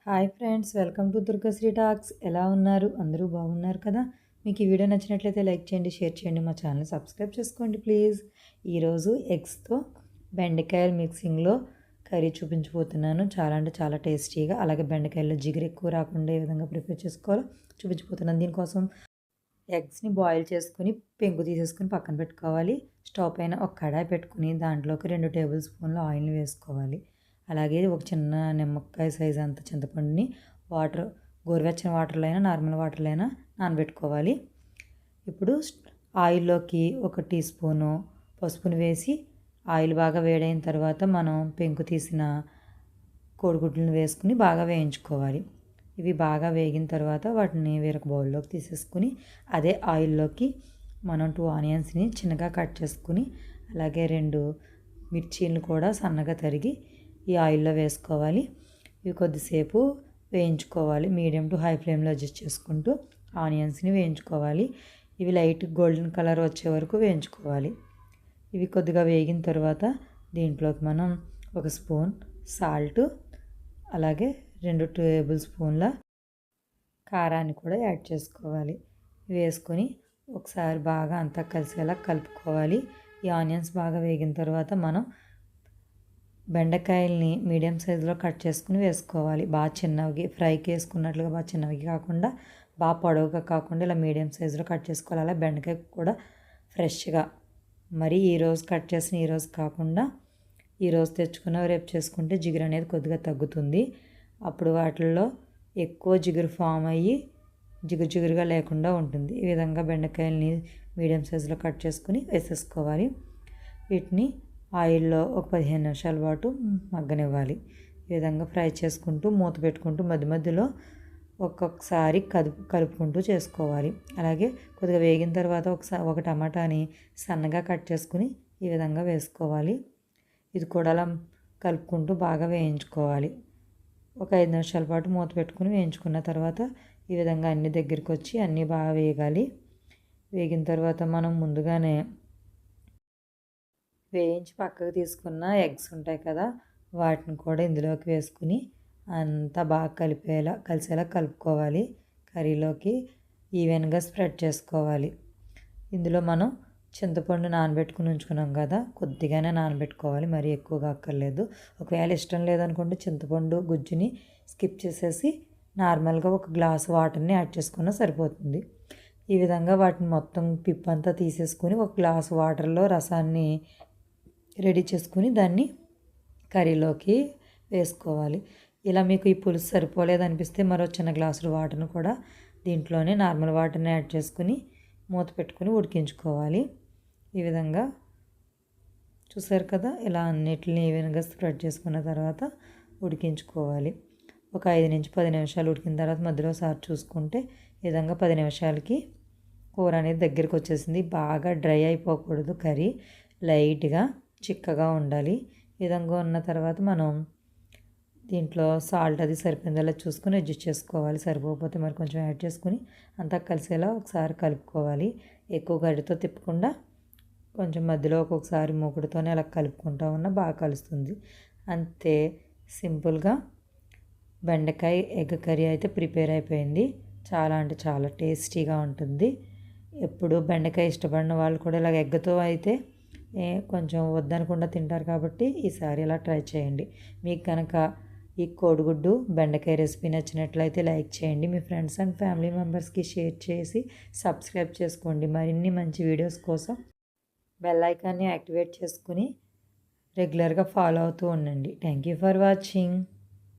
Hi friends, welcome to Durgasri talks. ఎలా ఉన్నారు? అందరూ బాగున్నారు కదా? మీకు ఈ వీడియో నచ్చినట్లయితే లైక్ చేయండి, షేర్ చేయండి, మా ఛానల్ సబ్స్క్రైబ్ చేసుకోండి ప్లీజ్. ఈరోజు ఎగ్స్తో బెండకాయలు మిక్సింగ్లో కర్రీ చూపించబోతున్నాను. చాలా అంటే చాలా టేస్టీగా, అలాగే బెండకాయల్లో జిగురు ఎక్కువ రాకుండా ఏ విధంగా ప్రిపేర్ చేసుకోవాలో చూపించబోతున్నాను. దీనికోసం ఎగ్స్ని బాయిల్ చేసుకుని పెంకు తీసేసుకుని పక్కన పెట్టుకోవాలి. స్టవ్ పైన ఒక కడాయి పెట్టుకుని దాంట్లోకి 2 టేబుల్ స్పూన్ల ఆయిల్ని వేసుకోవాలి. అలాగే ఒక చిన్న నిమ్మకాయ సైజ్ అంత చింతపండుని గోరువెచ్చని వాటర్లో అయినా నార్మల్ వాటర్లో అయినా నానబెట్టుకోవాలి. ఇప్పుడు ఆయిల్లోకి 1 టీ స్పూను పసుపుని వేసి ఆయిల్ బాగా వేడైన తర్వాత మనం పెంకు తీసిన కోడిగుడ్లను వేసుకుని బాగా వేయించుకోవాలి. ఇవి బాగా వేగిన తర్వాత వాటిని వేరొక బౌల్లోకి తీసేసుకుని అదే ఆయిల్లోకి మనం 2 ఆనియన్స్ని చిన్నగా కట్ చేసుకుని అలాగే 2 మిర్చీలను కూడా సన్నగా తరిగి ఈ ఆయిల్లో వేసుకోవాలి. ఇవి కొద్దిసేపు వేయించుకోవాలి. మీడియం టు హై ఫ్లేమ్లో అడ్జస్ట్ చేసుకుంటూ ఆనియన్స్ని వేయించుకోవాలి. ఇవి లైట్ గోల్డెన్ కలర్ వచ్చే వరకు వేయించుకోవాలి. ఇవి కొద్దిగా వేగిన తర్వాత దీంట్లోకి మనం 1 స్పూన్ సాల్ట్ అలాగే 2 టేబుల్ స్పూన్ల కారాన్ని కూడా యాడ్ చేసుకోవాలి. వేసుకొని ఒకసారి బాగా అంతా కలిసేలా కలుపుకోవాలి. ఈ ఆనియన్స్ బాగా వేగిన తర్వాత మనం బెండకాయల్ని మీడియం సైజులో కట్ చేసుకుని వేసుకోవాలి. బాగా చిన్నవి ఫ్రైకి వేసుకున్నట్లుగా బాగా చిన్నవి కాకుండా బాగా పొడవుగా కాకుండా ఇలా మీడియం సైజులో కట్ చేసుకోవాలి. అలా బెండకాయ కూడా ఫ్రెష్గా మరి ఈరోజు కట్ చేసిన ఈరోజు కాకుండా ఈరోజు తెచ్చుకున్న రేపు చేసుకుంటే జిగురు అనేది కొద్దిగా తగ్గుతుంది. అప్పుడు వాటిల్లో ఎక్కువ జిగురు ఫామ్ అయ్యి జిగురుగా లేకుండా ఉంటుంది. ఈ విధంగా బెండకాయల్ని మీడియం సైజులో కట్ చేసుకుని వేసేసుకోవాలి. వీటిని ఆయిల్లో ఒక 15 నిమిషాల పాటు మగ్గనివ్వాలి. ఈ విధంగా ఫ్రై చేసుకుంటూ మూత పెట్టుకుంటూ మధ్య మధ్యలో ఒక్కొక్కసారి కలుపుకుంటూ చేసుకోవాలి. అలాగే కొద్దిగా వేగిన తర్వాత ఒక టమాటాని సన్నగా కట్ చేసుకుని ఈ విధంగా వేసుకోవాలి. ఇది కూడా అలా కలుపుకుంటూ బాగా వేయించుకోవాలి. ఒక 5 నిమిషాల పాటు మూత పెట్టుకుని వేయించుకున్న తర్వాత ఈ విధంగా అన్ని దగ్గరికి వచ్చి అన్నీ బాగా వేగాలి. వేగిన తర్వాత మనం ముందుగానే వేయించి పక్కకు తీసుకున్న ఎగ్స్ ఉంటాయి కదా, వాటిని కూడా ఇందులోకి వేసుకుని అంతా బాగా కలిసేలా కలుపుకోవాలి. కర్రీలోకి ఈవెన్గా స్ప్రెడ్ చేసుకోవాలి. ఇందులో మనం చింతపండు నానబెట్టుకుని ఉంచుకున్నాం కదా, కొద్దిగానే నానబెట్టుకోవాలి, మరీ ఎక్కువగా అక్కర్లేదు. ఒకవేళ ఇష్టం లేదనుకుంటే చింతపండు గుజ్జుని స్కిప్ చేసేసి నార్మల్గా 1 గ్లాసు వాటర్ని యాడ్ చేసుకున్నా సరిపోతుంది. ఈ విధంగా వాటిని మొత్తం పిప్పంతా తీసేసుకుని 1 గ్లాసు వాటర్లో రసాన్ని రెడీ చేసుకుని దాన్ని కర్రీలోకి వేసుకోవాలి. ఇలా మీకు ఈ పులుసు సరిపోలేదనిపిస్తే మరో చిన్న గ్లాసులు వాటర్ని కూడా దీంట్లోనే నార్మల్ వాటర్ని యాడ్ చేసుకుని మూత పెట్టుకుని ఉడికించుకోవాలి. ఈ విధంగా చూసారు కదా, ఇలా అన్నిటిని ఈవెన్గా స్ప్రెడ్ చేసుకున్న తర్వాత ఉడికించుకోవాలి. ఒక 5 నుంచి 10 నిమిషాలు ఉడికిన తర్వాత మధ్యలో సారి చూసుకుంటే ఈ విధంగా 10 నిమిషాలకి కూర అనేది దగ్గరికి వచ్చేసింది. బాగా డ్రై అయిపోకూడదు, కర్రీ లైట్గా చిక్కగా ఉండాలి. ఈ విధంగా ఉన్న తర్వాత మనం దీంట్లో సాల్ట్ అది సరిపోయిందలా చూసుకొని అడ్జస్ట్ చేసుకోవాలి. సరిపోకపోతే మరి కొంచెం యాడ్ చేసుకుని అంతా కలిసేలా ఒకసారి కలుపుకోవాలి. ఎక్కువ గరిటెతో తిప్పకుండా కొంచెం మధ్యలో ఒక్కొక్కసారి మూకుడుతోనే అలా కలుపుకుంటూ ఉన్నా బాగా కలుస్తుంది. అంతే, సింపుల్గా బెండకాయ ఎగ్ కర్రీ అయితే ప్రిపేర్ అయిపోయింది. చాలా అంటే చాలా టేస్టీగా ఉంటుంది. ఎప్పుడు బెండకాయ ఇష్టపడిన వాళ్ళు కూడా ఇలాగ ఎగ్తో అయితే కొంచెం వద్దనకుండా తింటారు కాబట్టి ఈసారి ఇలా ట్రై చేయండి. మీకు కనుక ఈ కోడిగుడ్డు బెండకాయ రెసిపీ నచ్చినట్లయితే లైక్ చేయండి. మీ ఫ్రెండ్స్ అండ్ ఫ్యామిలీ మెంబర్స్కి షేర్ చేసి సబ్స్క్రైబ్ చేసుకోండి. మరిన్ని మంచి వీడియోస్ కోసం బెల్ ఐకాన్ని యాక్టివేట్ చేసుకుని రెగ్యులర్గా ఫాలో అవుతూ ఉండండి. Thank you for watching.